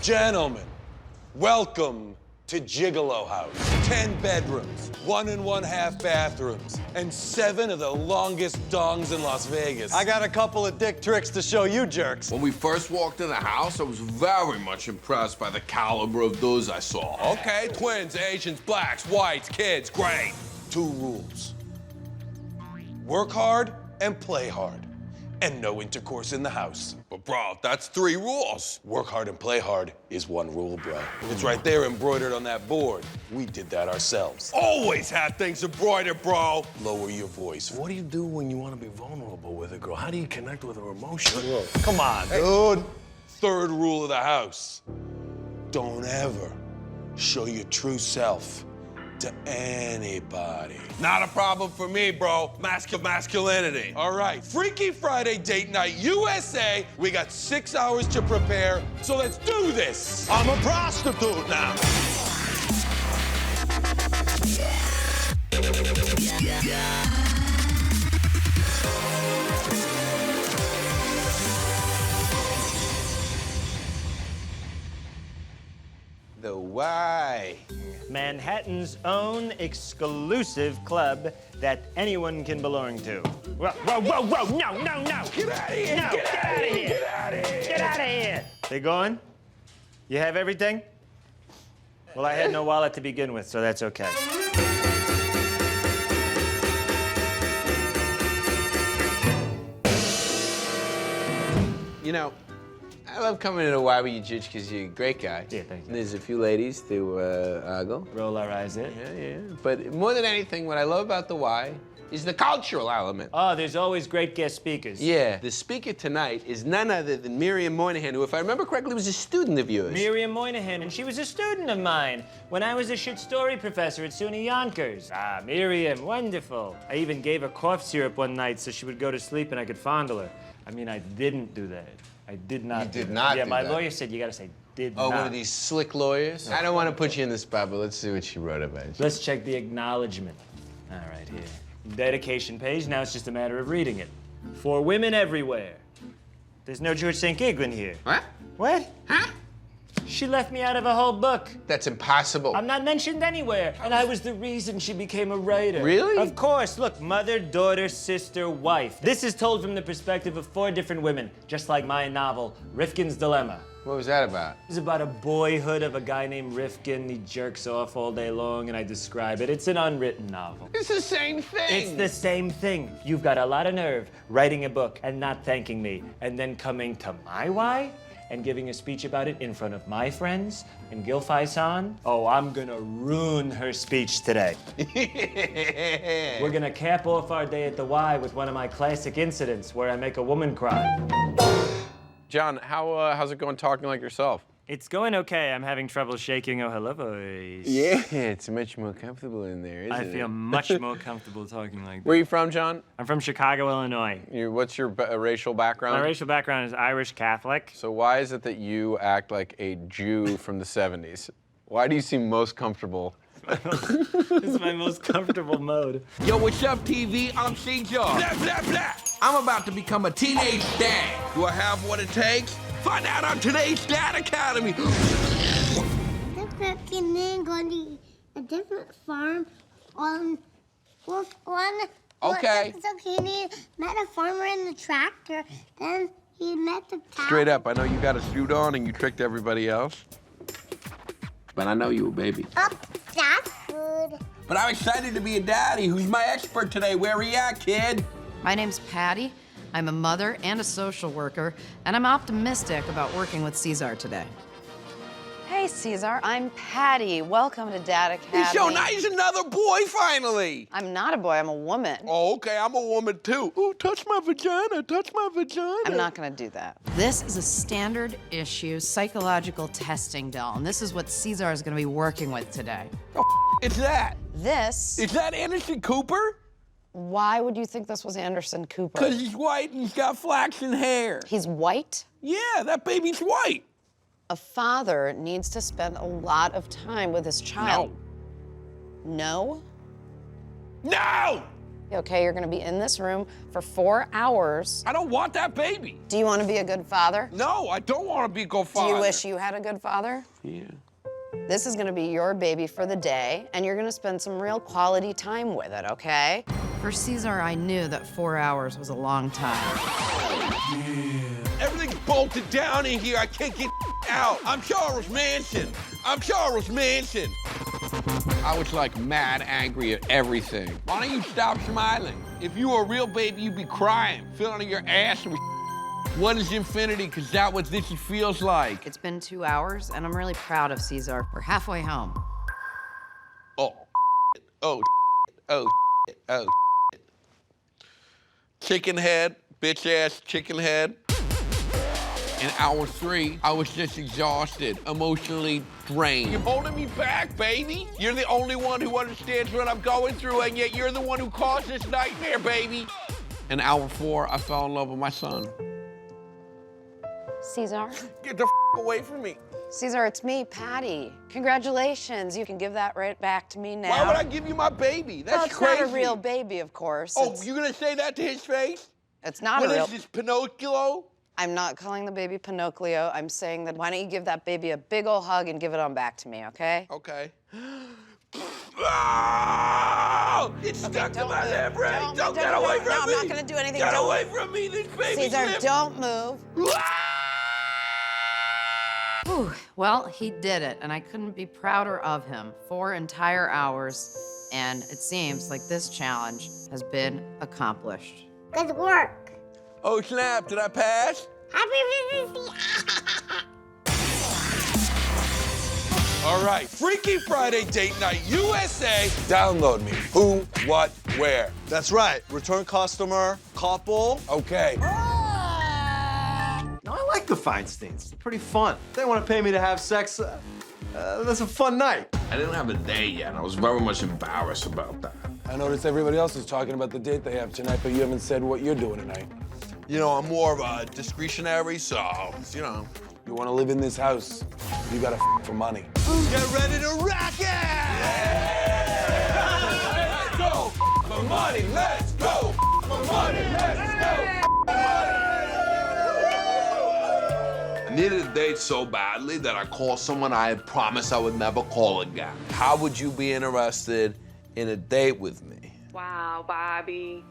Gentlemen, welcome to Gigolo House. 10 bedrooms, 1 1/2 bathrooms, and 7 of the longest dongs in Las Vegas. I got a couple of dick tricks to show you jerks. When we first walked in the house, I was very much impressed by the caliber of those I saw. Okay, twins, Asians, blacks, whites, kids, great. 2 rules. Work hard and play hard. And no intercourse in the house. But bro, that's 3 rules. Work hard and play hard is 1 rule, bro. It's right there embroidered on that board. We did that ourselves. Always have things embroidered, bro. Lower your voice. What do you do when you want to be vulnerable with a girl? How do you connect with her emotion? Come on, dude. 3rd rule of the house. Don't ever show your true self to anybody. Not a problem for me, bro. Masculinity. All right, Freaky Friday date night, USA. We got 6 hours to prepare, so let's do this. I'm a prostitute now. The why. Manhattan's own exclusive club that anyone can belong to. Whoa, whoa, whoa, whoa, no, no, no! Get out of here! No, get out of here! Get out of here! Get out of here! They going? You have everything? Well, I had no wallet to begin with, so that's okay. You know, I love coming to the Y with you, Judge, because you're a great guy. Yeah, thank you. There's a few ladies to ogle. Roll our eyes in. Yeah. But more than anything, what I love about the Y is the cultural element. Oh, there's always great guest speakers. Yeah. The speaker tonight is none other than Miriam Moynihan, who, if I remember correctly, was a student of yours. Miriam Moynihan, and she was a student of mine when I was a shit story professor at SUNY Yonkers. Ah, Miriam, wonderful. I even gave her cough syrup one night so she would go to sleep and I could fondle her. I mean, I didn't do that. I did not. You did not Yeah, do my that. lawyer said you gotta say did Oh, not. one of these slick lawyers? I don't want to put you in the spot, but let's see what she wrote about you. Let's check the acknowledgement. All right, here. Dedication page, now it's just a matter of reading it. For women everywhere. There's no George St. Giglin here. What? What? Huh? She left me out of a whole book. That's impossible. I'm not mentioned anywhere, and I was the reason she became a writer. Really? Of course. Look, mother, daughter, sister, wife. This is told from the perspective of 4 different women, just like my novel, Rifkin's Dilemma. What was that about? It's about a boyhood of a guy named Rifkin. He jerks off all day long, and I describe it. It's an unwritten novel. It's the same thing. It's the same thing. You've got a lot of nerve writing a book and not thanking me, and then coming to my Y and giving a speech about it in front of my friends and Gil Faison. Oh, I'm gonna ruin her speech today. We're gonna cap off our day at the Y with one of my classic incidents where I make a woman cry. John, how's it going talking like yourself? It's going okay. I'm having trouble shaking oh hello voice. Yeah, it's much more comfortable in there, isn't I it? feel much more comfortable talking like Where are that. you from, John? I'm from Chicago, Illinois. What's your racial background? My racial background is Irish Catholic. So why is it that you act like a Jew from the 70s? Why do you seem most comfortable? It's my most comfortable mode. Yo, what's up, TV? I'm C-Czar. Blah, blah, blah. I'm about to become a teenage dad. Do I have what it takes? Find out on today's Dad Academy. The cooking then going to a different farm on Okay. So he met a farmer in the tractor, then he met the cow. Straight up, I know you got a suit on and you tricked everybody else. But I know you a baby. Oh, that's good. But I'm excited to be a daddy. Who's my expert today? Where are you at, kid? My name's Patty. I'm a mother and a social worker, and I'm optimistic about working with C-Czar today. Hey, C-Czar, I'm Patty. Welcome to Dad Academy. He's so nice, another boy, finally. I'm not a boy, I'm a woman. Oh, okay, I'm a woman, too. Ooh, touch my vagina, touch my vagina. I'm not gonna do that. This is a standard issue psychological testing doll, and this is what C-Czar is gonna be working with today. Oh, it's that. This, Is that Anderson Cooper? why would you think this was Anderson Cooper? Because he's white and he's got flaxen hair. He's white? Yeah, that baby's white. A father needs to spend a lot of time with his child. No? No! Okay, you're gonna be in this room for 4 hours. I don't want that baby. Do you wanna be a good father? No, I don't want to be a good Do father. you wish you had a good father? Yeah. This is gonna be your baby for the day, and you're gonna spend some real quality time with it, okay? For C-Czar, I knew that 4 hours was a long time. Everything's bolted down in here. I can't get out. I'm Charles Manson. I'm Charles Manson. I was like mad angry at everything. Why don't you stop smiling? If you were a real baby, you'd be crying, filling your ass with What is infinity? Because that's what this feels like. It's been 2 hours, and I'm really proud of C-Czar. We're halfway home. Oh, oh, oh, oh. Chicken head, bitch ass chicken head. In hour 3, I was just exhausted, emotionally drained. You're holding me back, baby. You're the only one who understands what I'm going through, and yet you're the one who caused this nightmare, baby. In hour 4, I fell in love with my son. C-Czar? Get the away from me. C-Czar, it's me, Patty. Congratulations. You can give that right back to me now. Why would I give you my baby? That's well, it's crazy. not a real baby, of course. Oh, you're gonna say that to his face? It's not What a real... is this, Pinocchio? I'm not calling the baby Pinocchio. I'm saying that why don't you give that baby a big ol' hug and give it on back to me, okay? Okay. Oh, it's stuck to my lip, right? Don't get away from me. No, I'm not gonna do anything. Get Don't. away from me, this baby's C-Czar, lip. don't move. Whew. Well, he did it, and I couldn't be prouder of him. 4 entire hours, and it seems like this challenge has been accomplished. Good work. Oh, snap, did I pass? Happy Mother's Day. All right, Freaky Friday Date Night USA. Download me. Who, what, where. That's right. Return customer, couple. Okay. No, I like the Feinsteins. It's pretty fun. They want to pay me to have sex. That's a fun night. I didn't have a date yet, and I was very much embarrassed about that. I noticed everybody else is talking about the date they have tonight, but you haven't said what you're doing tonight. You know, I'm more of a discretionary, so, you know. You want to live in this house, you gotta for money. Get ready to rock it! Let's go for money. Let's go for money. Let's go. I needed a date so badly that I called someone I had promised I would never call again. How would you be interested in a date with me? Wow, Bobby.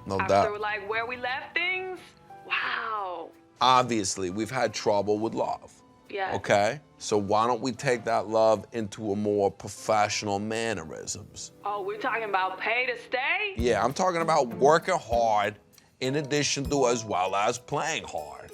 No After, doubt. like, where we left things? Wow. Obviously, we've had trouble with love. Yeah. Okay? So why don't we take that love into a more professional mannerisms? Oh, we're talking about pay to stay? Yeah, I'm talking about working hard in addition to as well as playing hard.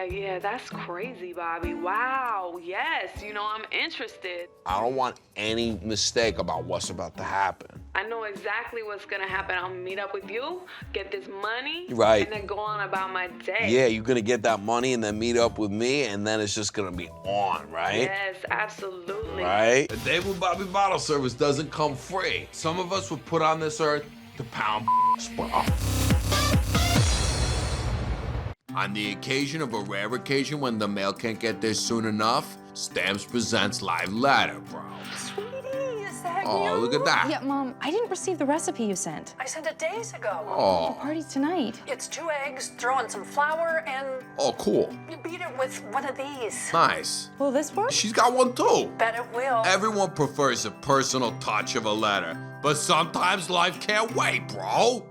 Yeah. That's crazy, Bobby. Wow. Yes, you know, I'm interested. I don't want any mistake about what's about to happen. I know exactly what's gonna happen. I'll meet up with you, get this money, Right. and then go on about my day. Yeah, you're gonna get that money and then meet up with me, and then it's just gonna be on, right? Yes, absolutely. Right? A day with Bobby Bottleservice doesn't come free. Some of us were put on this earth to pound bro. On the occasion of a rare occasion when the mail can't get there soon enough, Stamps presents Live Letter, bro. Sweetie, is that you? Oh, look at that. Yeah, Mom, I didn't receive the recipe you sent. I sent it days ago. Oh. The party's tonight. It's 2 eggs, throw in some flour, and Oh, cool. you beat it with one of these. Nice. Will this work? She's got one too. Bet it will. Everyone prefers a personal touch of a letter, but sometimes life can't wait, bro.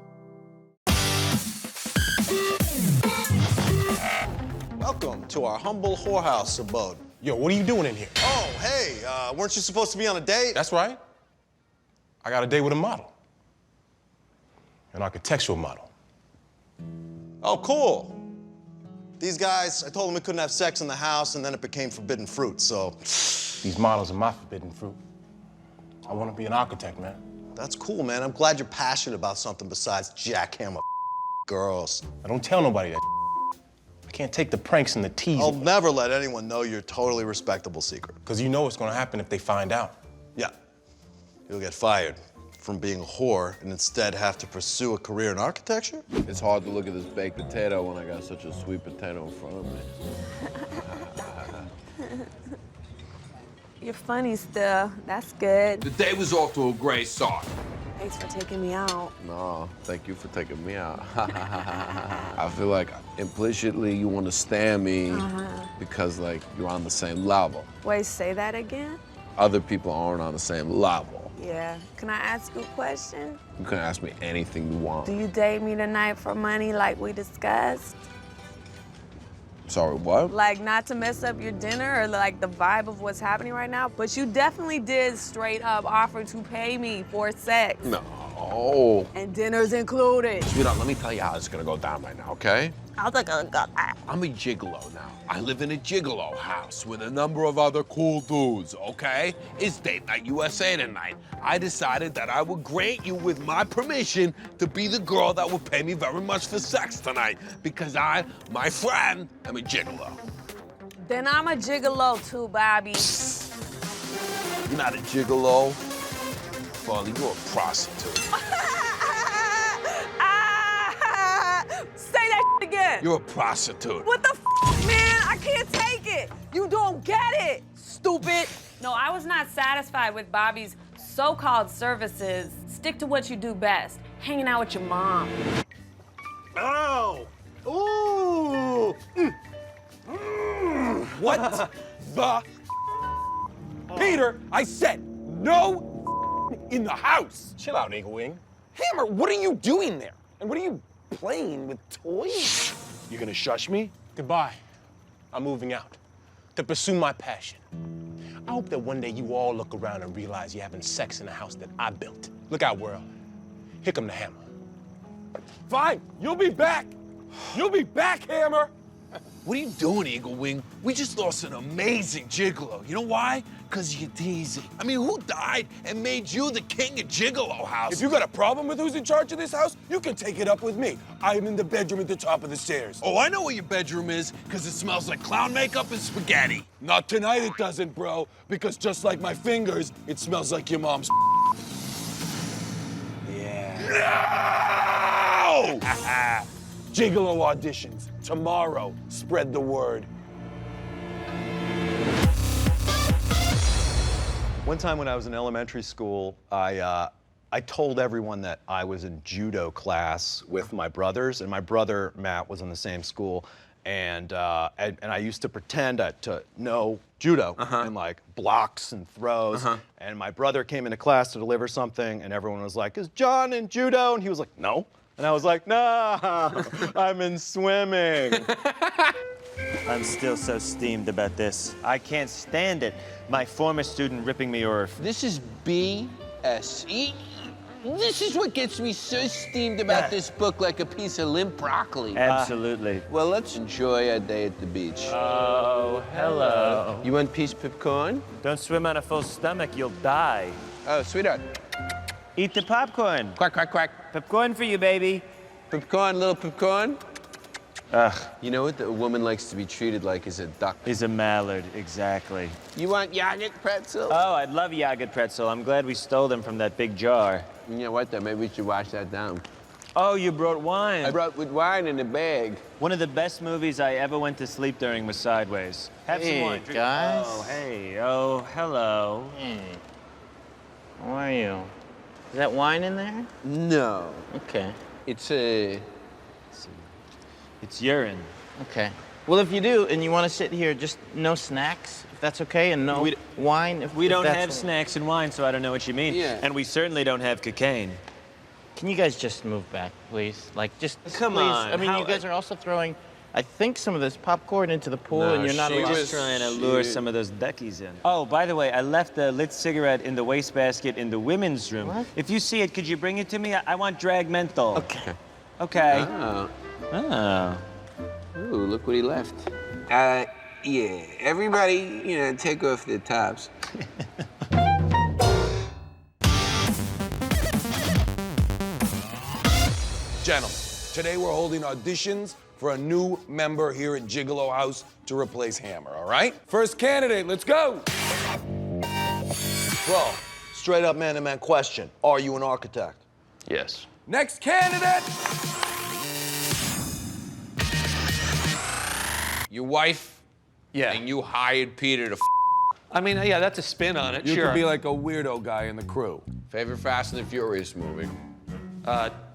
Welcome to our humble whorehouse abode. Yo, what are you doing in here? Oh, hey, weren't you supposed to be on a date? That's right. I got a date with a model. An architectural model. Oh, cool. These guys, I told them we couldn't have sex in the house, and then it became forbidden fruit, so. These models are my forbidden fruit. I want to be an architect, man. That's cool, man. I'm glad you're passionate about something besides jackhammer girls. I don't tell nobody that. I can't take the pranks and the teasing. I'll never let anyone know your totally respectable secret. Because you know what's going to happen if they find out. Yeah. You'll get fired from being a whore and instead have to pursue a career in architecture? It's hard to look at this baked potato when I got such a sweet potato in front of me. You're funny still. That's good. The day was off to a great start. Thanks for taking me out. No, thank you for taking me out. I feel like implicitly you want to stand me because like you're on the same level. Wait, say that again? Other people aren't on the same level. Yeah. Can I ask you a question? You can ask me anything you want. Do you date me tonight for money like we discussed? Sorry, what? Like, not to mess up your dinner or like the vibe of what's happening right now, but you definitely did straight up offer to pay me for sex. No. And dinner's included. Sweetheart, let me tell you how it's gonna go down right now, okay? How's it gonna go? I'm a gigolo now. I live in a gigolo house with a number of other cool dudes, okay? It's Date Night USA tonight. I decided that I would grant you with my permission to be the girl that would pay me very much for sex tonight because I, my friend, am a gigolo. Then I'm a gigolo too, Bobby. You're not a gigolo. Farley, you're a prostitute. Say that again. You're a prostitute. What the f, man? I can't take it. You don't get it, stupid. No, I was not satisfied with Bobby's so-called services. Stick to what you do best, hanging out with your mom. Ow! Ooh! What the? Peter, I said no in the house. Chill out, Eagle Wing. Hammer, what are you doing there? And what are you playing with toys? You gonna shush me? Goodbye. I'm moving out to pursue my passion. I hope that one day you all look around and realize you're having sex in a house that I built. Look out, world. Here come the hammer. Fine, you'll be back. You'll be back, Hammer. What are you doing, Eagle Wing? We just lost an amazing gigolo. You know why? Because you're teasing. I mean, who died and made you the king of Gigolo House? If you got a problem with who's in charge of this house, you can take it up with me. I am in the bedroom at the top of the stairs. Oh, I know where your bedroom is, because it smells like clown makeup and spaghetti. Not tonight it doesn't, bro, because just like my fingers, it smells like your mom's. No! Gigolo auditions, tomorrow. Spread the word. One time when I was in elementary school, I told everyone that I was in judo class with my brothers, and my brother Matt was in the same school, and I used to pretend to know judo and like blocks and throws. And my brother came into class to deliver something, and everyone was like, "Is John in judo?" And he was like, "No." And I was like, "No, I'm in swimming." I'm still so steamed about this. I can't stand it. My former student ripping me off. This is BSE. This is what gets me so steamed about this book like a piece of limp broccoli. Absolutely. Well, let's enjoy our day at the beach. Oh, hello. You want piece popcorn? Don't swim on a full stomach, you'll die. Oh, sweetheart. Eat the popcorn. Quack, quack, quack. Popcorn for you, baby. Popcorn, little popcorn. Ugh. You know what a woman likes to be treated like is a duck. Is a mallard, exactly. You want yogurt pretzel? Oh, I'd love yogurt pretzel. I'm glad we stole them from that big jar. You know what, though? Maybe we should wash that down. Oh, you brought wine. I brought with wine in a bag. One of the best movies I ever went to sleep during was Sideways. Have some wine. Drink. Guys. Oh, hey. Oh, hello. Hey. How are you? Is that wine in there? No. Okay. It's a... It's urine. Okay. Well, if you do, and you want to sit here, just no snacks, if that's okay, and no wine. If we don't that's have snacks and wine, so I don't know what you mean. Yeah. And we certainly don't have cocaine. Can you guys just move back, please? Like, just Come please. on. I mean, you guys are also throwing, I think, some of this popcorn into the pool, and you're not She allowed. was trying to lure some of those duckies in. Oh, by the way, I left a lit cigarette in the wastebasket in the women's room. What? If you see it, could you bring it to me? I want drag menthol. Okay. Okay. Oh. Oh. Ooh, look what he left. Yeah. Everybody, take off their tops. Gentlemen, today we're holding auditions for a new member here at Gigolo House to replace Hammer, all right? First candidate, let's go. Bro, straight up man-to-man question. Are you an architect? Yes. Next candidate. Your wife Yeah. and you hired Peter to I mean, yeah, that's a spin on it, You sure. could be like a weirdo guy in the crew. Favorite Fast and the Furious movie?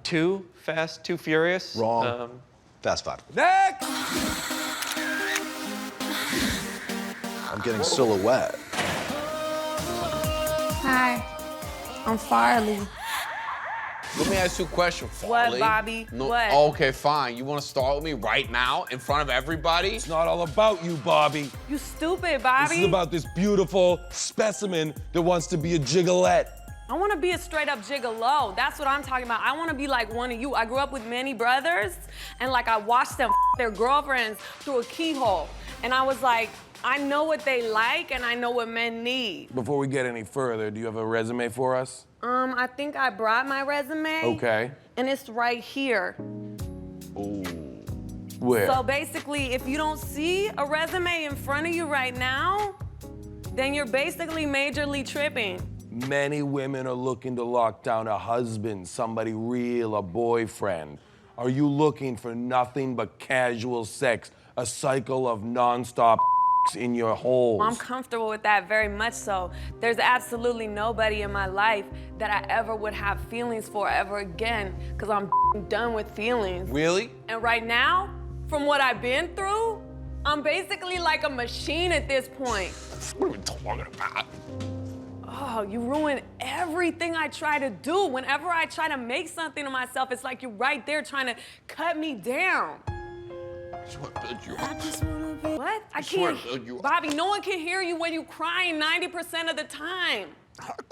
Too Fast, Too Furious? Wrong. Fast 5. Next! I'm getting silhouette. Hi, I'm Farley. Let me ask you a question, Farley. Bobby? No, What? Okay, fine. You want to start with me right now in front of everybody? It's not all about you, Bobby. You stupid, Bobby. This is about this beautiful specimen that wants to be a gigolette. I want to be a straight up gigolo. That's what I'm talking about. I want to be like one of you. I grew up with many brothers, and like I watched them their girlfriends through a keyhole. And I was like, I know what they like, and I know what men need. Before we get any further, do you have a resume for us? I think I brought my resume. Okay. And it's right here. Ooh. Where? So basically, if you don't see a resume in front of you right now, then you're basically majorly tripping. Many women are looking to lock down a husband, somebody real, a boyfriend. Are you looking for nothing but casual sex, a cycle of nonstop in your holes? Well, I'm comfortable with that, very much so. There's absolutely nobody in my life that I ever would have feelings for ever again, because I'm done with feelings. Really? And right now, from what I've been through, I'm basically like a machine at this point. What are we talking about? Oh, you ruin everything I try to do. Whenever I try to make something of myself, it's like you're right there trying to cut me down. I just want to build you up. What? I swear can't. to build you up. Bobby, no one can hear you when you're crying 90% of the time.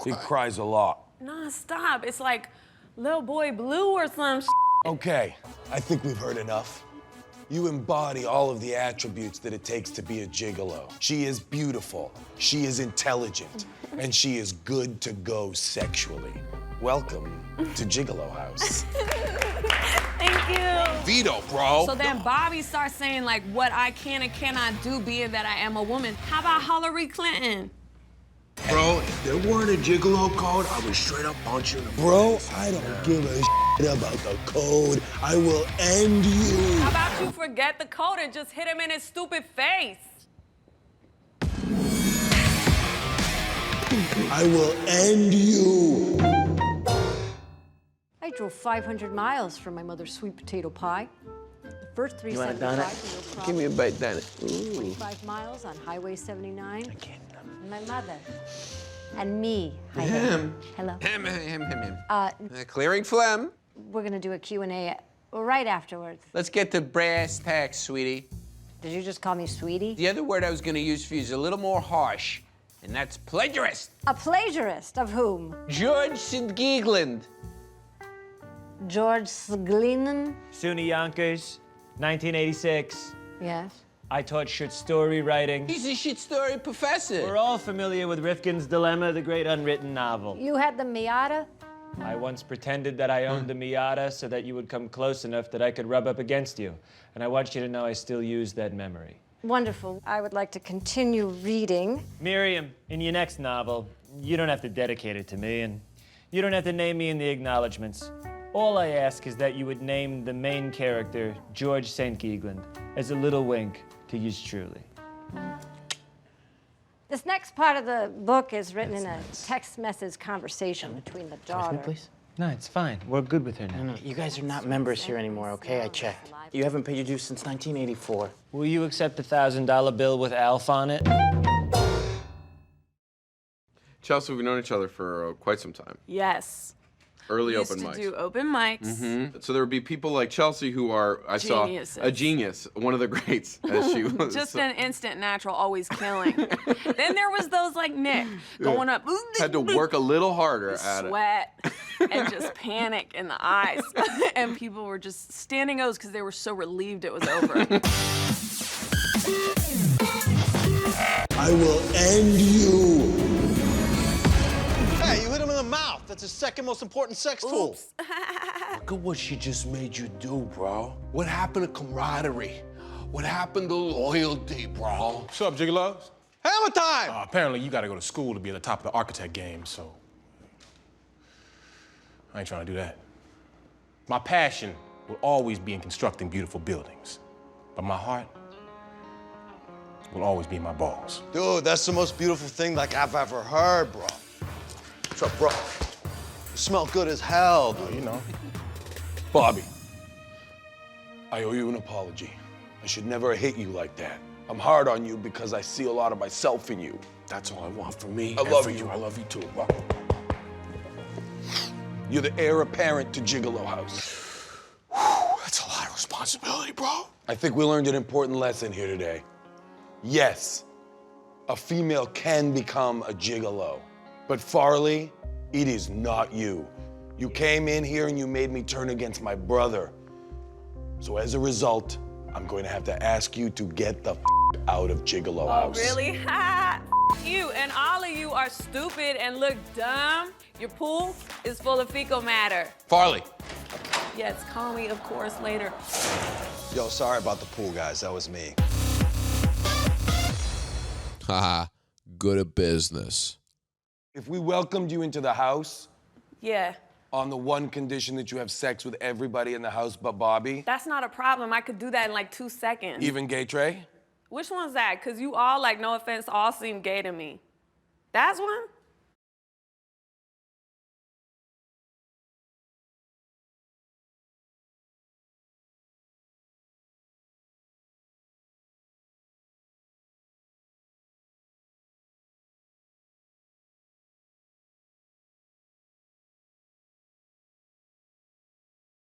He cries a lot. Nah, stop. It's like Little Boy Blue or some Okay, I think we've heard enough. You embody all of the attributes that it takes to be a gigolo. She is beautiful, she is intelligent, and she is good to go sexually. Welcome to Gigolo House. Thank you. Veto, bro. So then Bobby starts saying like what I can and cannot do being that I am a woman. How about Hillary Clinton? Bro, if there weren't a gigolo code, I would straight up punch you in the Bro, I don't give a shit about the code. I will end you. How about you forget the code and just hit him in his stupid face? I will end you. I drove 500 miles for my mother's sweet potato pie. The first 375. Give me a bite, Donna. 25 miles on Highway 79. Again. My mother. And me. Hi, Him. Hello. Him. Clearing phlegm. We're gonna do a Q&A right afterwards. Let's get to brass tacks, sweetie. Did you just call me sweetie? The other word I was gonna use for you is a little more harsh, and that's plagiarist. A plagiarist of whom? George St. Geegland. George Sglinen? SUNY Yonkers, 1986. Yes. I taught short story writing. He's a shit story professor. We're all familiar with Rifkin's Dilemma, the great unwritten novel. You had the Miata? I once pretended that I owned the Miata so that you would come close enough that I could rub up against you. And I want you to know I still use that memory. Wonderful. I would like to continue reading. Miriam, in your next novel, you don't have to dedicate it to me, and you don't have to name me in the acknowledgments. All I ask is that you would name the main character, George St. Geegland, as a little wink to yours truly. This next part of the book is written in a text message conversation between the daughter. Please? No, it's fine. We're good with her now. No, you guys are not members here anymore, okay? I checked. You haven't paid your dues since 1984. Will you accept a $1,000 bill with Alf on it? Chelsea, we've known each other for quite some time. Yes. Early We open used mics. to do open mics. Mm-hmm. So there would be people like Chelsea who are, I saw, Geniuses. a genius, one of the greats, as she was. Just an instant natural, always killing. Then there was those like Nick going up. Had to work a little harder at it. Sweat and just panic in the eyes. And people were just standing O's because they were so relieved it was over. I will end you. Hey, you hit him in the mouth. That's his second most important sex tool. Look at what she just made you do, bro. What happened to camaraderie? What happened to loyalty, bro? What's up, gigolos? Hammer time! Apparently, you gotta go to school to be at the top of the architect game, so I ain't trying to do that. My passion will always be in constructing beautiful buildings, but my heart, will always be my boss. Dude, that's the most beautiful thing like I've ever heard, bro. What's up, bro? You smell good as hell, dude. You know. Bobby, I owe you an apology. I should never hit you like that. I'm hard on you because I see a lot of myself in you. That's all I want from me. I love for you. I love you too, bro. You're the heir apparent to Gigolo House. That's a lot of responsibility, bro. I think we learned an important lesson here today. Yes, a female can become a gigolo, but Farley, it is not you. You came in here and you made me turn against my brother. So as a result, I'm going to have to ask you to get the out of Gigolo House. Oh, really? Ha! You and all of you are stupid and look dumb. Your pool is full of fecal matter. Farley. Yes, call me, of course, later. Yo, sorry about the pool, guys. That was me. Haha, good at business. If we welcomed you into the house Yeah, on the one condition that you have sex with everybody in the house but Bobby, that's not a problem. I could do that in like 2 seconds. even Gay Trey? Which one's that? Because you all, like, no offense, all seem gay to me. That's one?